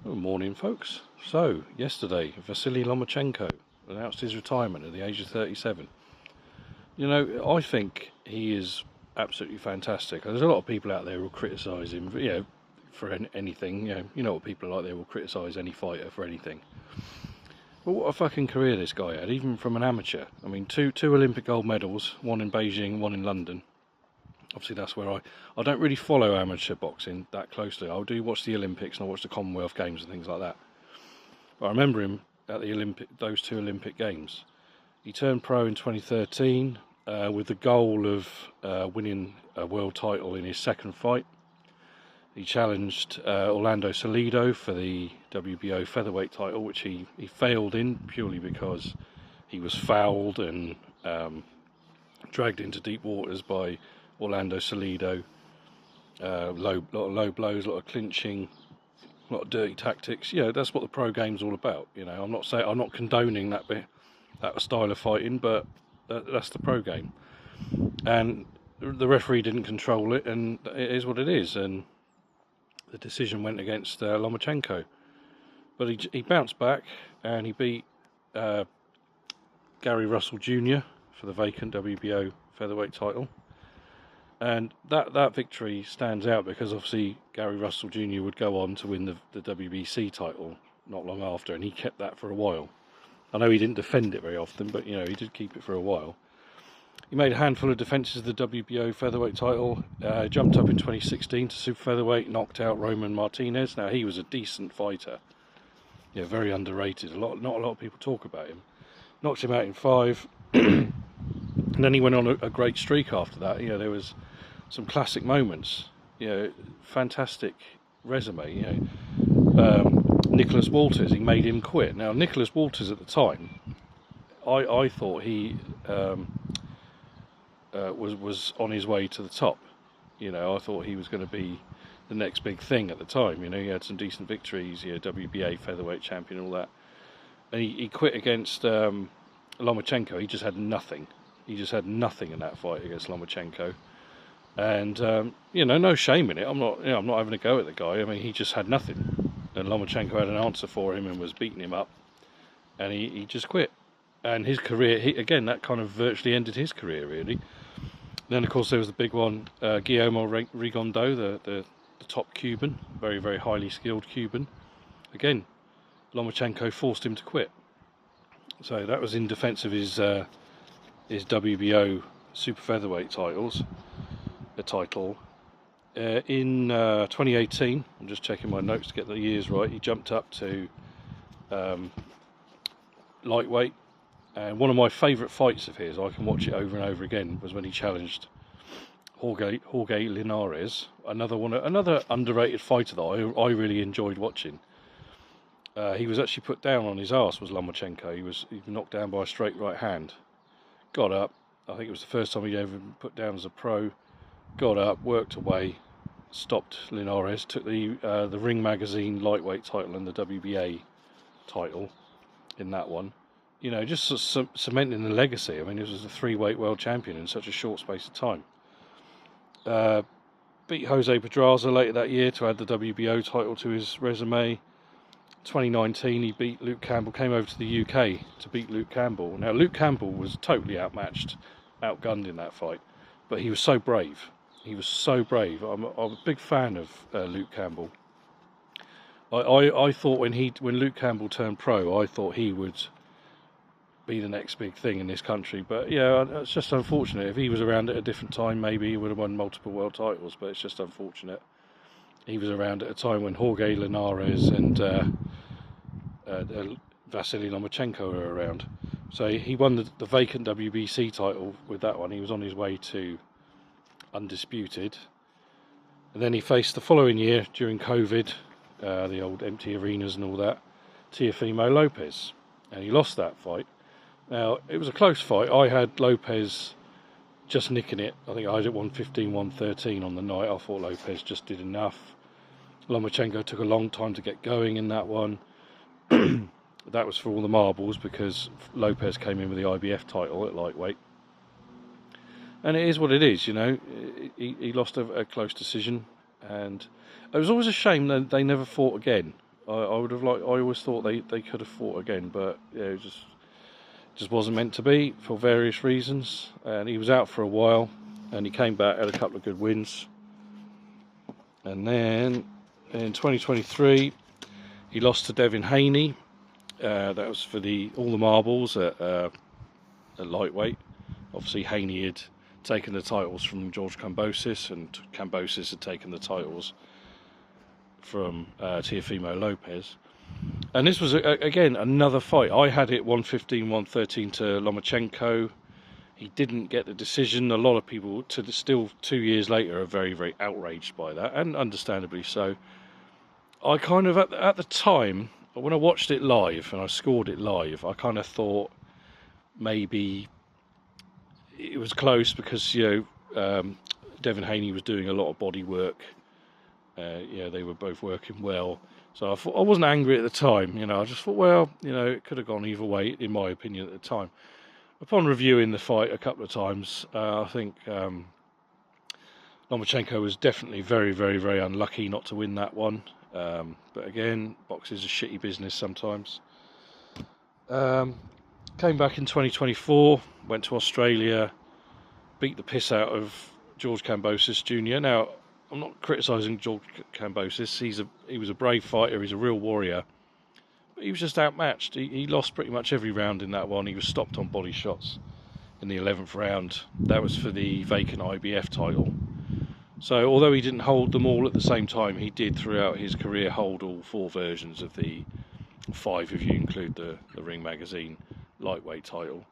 Good morning, folks. So, yesterday, Vasiliy Lomachenko announced his retirement at the age of 37. You know, I think he is absolutely fantastic. There's a lot of people out there who will criticise him, for anything. You know what people are like. They will criticise any fighter for anything. But what a fucking career this guy had, even from an amateur. I mean, two Olympic gold medals, one in Beijing, one in London. Obviously, that's where I don't really follow amateur boxing that closely. I do watch the Olympics and I watch the Commonwealth Games and things like that. But I remember him at those two Olympic Games. He turned pro in 2013 with the goal of winning a world title in his second fight. He challenged Orlando Salido for the WBO featherweight title, which he failed in purely because he was fouled and dragged into deep waters by Orlando Salido. Lot of low blows, a lot of clinching, a lot of dirty tactics. That's what the pro game's all about. I'm not condoning that style of fighting, but that's the pro game. And the referee didn't control it, and it is what it is. And the decision went against Lomachenko, but he bounced back and he beat Gary Russell Jr. for the vacant WBO featherweight title. And that victory stands out because obviously Gary Russell Jr. would go on to win the WBC title not long after, and he kept that for a while. I know he didn't defend it very often, but he did keep it for a while. He made a handful of defences of the WBO featherweight title, jumped up in 2016 to super featherweight, knocked out Roman Martinez. Now, he was a decent fighter, very underrated. Not a lot of people talk about him. Knocked him out in 5, and then he went on a great streak after that. There was some classic moments, fantastic resume. Nicholas Walters, he made him quit. Now, Nicholas Walters at the time, I thought he was on his way to the top. I thought he was going to be the next big thing at the time. He had some decent victories, WBA featherweight champion, all that. And he quit against Lomachenko. He just had nothing. He just had nothing in that fight against Lomachenko. And no shame in it. I'm not having a go at the guy. I mean, he just had nothing. And Lomachenko had an answer for him and was beating him up. And he just quit. And his career, that kind of virtually ended his career, really. Then, of course, there was the big one, Guillermo Rigondeaux, the top Cuban, very, very highly skilled Cuban. Again, Lomachenko forced him to quit. So that was in defence of his WBO super featherweight title. In 2018, I'm just checking my notes to get the years right, he jumped up to lightweight. And one of my favourite fights of his, I can watch it over and over again, was when he challenged Jorge Linares, another underrated fighter that I really enjoyed watching. He was actually put down on his arse, was Lomachenko. He was knocked down by a straight right hand. Got up. I think it was the first time he'd ever been put down as a pro. Got up, worked away, stopped Linares, took the Ring Magazine lightweight title and the WBA title in that one. Just cementing the legacy. I mean, he was a 3-weight world champion in such a short space of time. Beat Jose Pedraza later that year to add the WBO title to his resume. 2019, he beat Luke Campbell, came over to the UK to beat Luke Campbell. Now, Luke Campbell was totally outmatched, outgunned in that fight, but he was so brave. He was so brave. I'm a big fan of Luke Campbell. I thought when Luke Campbell turned pro, I thought he would be the next big thing in this country, but it's just unfortunate. If he was around at a different time, maybe he would have won multiple world titles, but it's just unfortunate he was around at a time when Jorge Linares and Vasiliy Lomachenko were around. So he won the vacant WBC title with that one. He was on his way to undisputed, and then he faced the following year during COVID, the old empty arenas and all that, Teofimo Lopez, and he lost that fight. Now, it was a close fight. I had Lopez just nicking it. I think I had it 115, 113 on the night. I thought Lopez just did enough. Lomachenko took a long time to get going in that one. That was for all the marbles because Lopez came in with the IBF title at lightweight. And it is what it is, He lost a close decision. And it was always a shame that they never fought again. I would have liked. I always thought they could have fought again, but yeah, it just wasn't meant to be for various reasons. And he was out for a while, and he came back, had a couple of good wins, and then in 2023 he lost to Devin Haney. That was for all the marbles at lightweight. Obviously, Haney had taken the titles from George Kambosos, and Kambosos had taken the titles from Teofimo Lopez. And this was, again, another fight. I had it 115-113 to Lomachenko. He didn't get the decision. A lot of people, still 2 years later, are very, very outraged by that, and understandably so. I kind of, at the time, when I watched it live and I scored it live, I kind of thought maybe it was close because, Devin Haney was doing a lot of body work. They were both working well. So I wasn't angry at the time. I just thought, well, it could have gone either way, in my opinion, at the time. Upon reviewing the fight a couple of times, I think Lomachenko was definitely very, very, very unlucky not to win that one. But again, boxing's a shitty business sometimes. Came back in 2024, went to Australia, beat the piss out of George Kambosos Jr. Now, I'm not criticising George Kambosos. He was a brave fighter. He's a real warrior. But he was just outmatched. He lost pretty much every round in that one. He was stopped on body shots in the 11th round. That was for the vacant IBF title. So although he didn't hold them all at the same time, he did throughout his career hold all 4 versions of the 5, if you include the Ring Magazine lightweight title.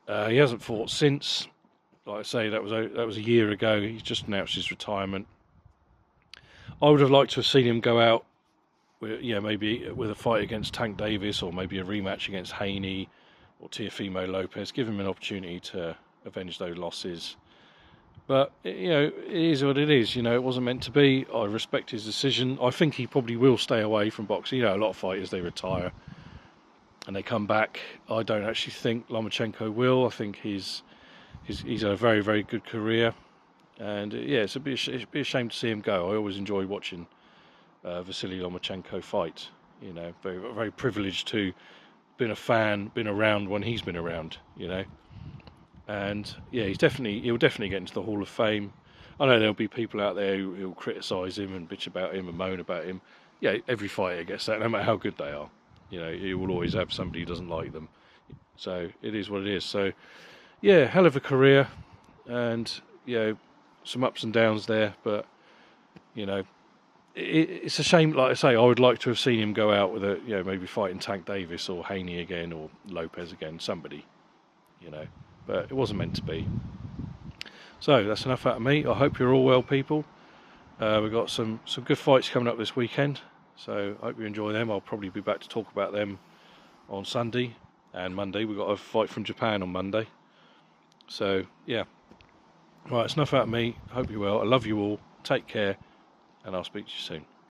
He hasn't fought since. Like I say, that was a year ago. He's just announced his retirement. I would have liked to have seen him go out with, maybe with a fight against Tank Davis, or maybe a rematch against Haney or Teofimo Lopez. Give him an opportunity to avenge those losses. But it is what it is. It wasn't meant to be. I respect his decision. I think he probably will stay away from boxing. A lot of fighters, they retire and they come back. I don't actually think Lomachenko will. I think he's had a very, very good career, and it'd be a shame to see him go. I always enjoy watching Vasiliy Lomachenko fight. Very, very privileged to been a fan, been around when he's been around. And he'll definitely get into the Hall of Fame. I know there'll be people out there who'll criticise him and bitch about him and moan about him. Yeah, every fighter gets that, no matter how good they are. You will always have somebody who doesn't like them. So it is what it is. So yeah, hell of a career, and some ups and downs there. But it's a shame. Like I say, I would like to have seen him go out with maybe fighting Tank Davis or Haney again or Lopez again, somebody. But it wasn't meant to be. So that's enough out of me. I hope you're all well, people. We've got some good fights coming up this weekend, so I hope you enjoy them. I'll probably be back to talk about them on Sunday and Monday. We've got a fight from Japan on Monday. So yeah, right, it's enough out of me. I hope you're well. I love you all. Take care, and I'll speak to you soon.